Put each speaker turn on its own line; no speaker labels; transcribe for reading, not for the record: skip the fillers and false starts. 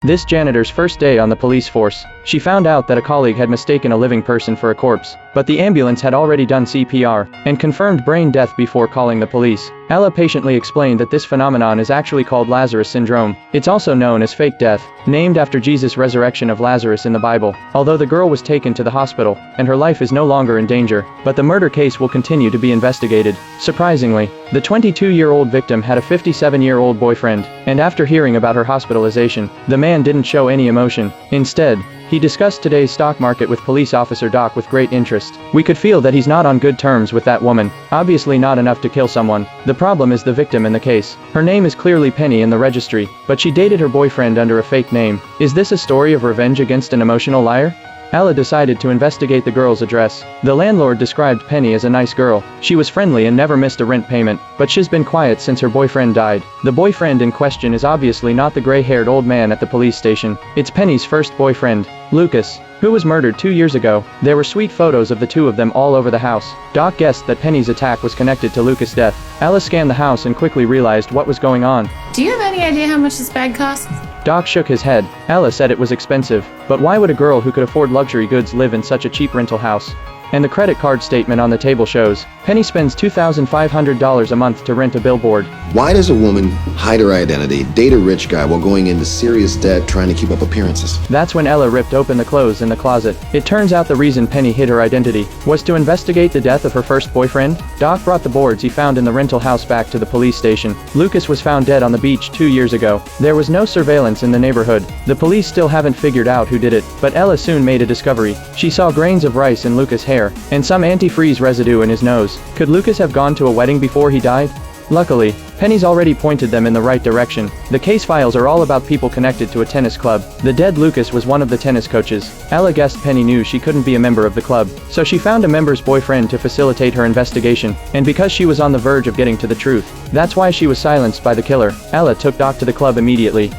This janitor's first day on the police force. She found out that a colleague had mistaken a living person for a corpse, but the ambulance had already done CPR and confirmed brain death before calling the police. Ella patiently explained that this phenomenon is actually called Lazarus syndrome. It's also known as fake death, named after Jesus' resurrection of Lazarus in the Bible. Although the girl was taken to the hospital, and her life is no longer in danger, but the murder case will continue to be investigated. Surprisingly, the 22-year-old victim had a 57-year-old boyfriend, and after hearing about her hospitalization, the man didn't show any emotion. Instead, he discussed today's stock market with police officer Doc with great interest. We could feel that he's not on good terms with that woman, obviously not enough to kill someone. The problem is the victim in the case. Her name is clearly Penny in the registry, but she dated her boyfriend under a fake name. Is this a story of revenge against an emotional liar? Ella decided to investigate the girl's address. The landlord described Penny as a nice girl. She was friendly and never missed a rent payment, but she's been quiet since her boyfriend died. The boyfriend in question is obviously not the gray-haired old man at the police station. It's Penny's first boyfriend, Lucas, who was murdered 2 years ago. There were sweet photos of the two of them all over the house. Doc guessed that Penny's attack was connected to Lucas' death. Ella scanned the house and quickly realized what was going on.
Do you have any idea how much this bag costs?
Doc shook his head. Ella said it was expensive, but why would a girl who could afford luxury goods live in such a cheap rental house? And the credit card statement on the table shows, Penny spends $2,500 a month to rent a billboard.
Why does a woman hide her identity, date a rich guy while going into serious debt trying to keep up appearances?
That's when Ella ripped open the clothes in the closet. It turns out the reason Penny hid her identity was to investigate the death of her first boyfriend. Doc brought the boards he found in the rental house back to the police station. Lucas was found dead on the beach 2 years ago. There was no surveillance in the neighborhood. The police still haven't figured out who did it, but Ella soon made a discovery. She saw grains of rice in Lucas' hair and some antifreeze residue in his nose. Could Lucas have gone to a wedding before he died? Luckily, Penny's already pointed them in the right direction. The case files are all about people connected to a tennis club. The dead Lucas was one of the tennis coaches. Ella guessed Penny knew she couldn't be a member of the club, so she found a member's boyfriend to facilitate her investigation, and because she was on the verge of getting to the truth, that's why she was silenced by the killer. Ella took Doc to the club immediately.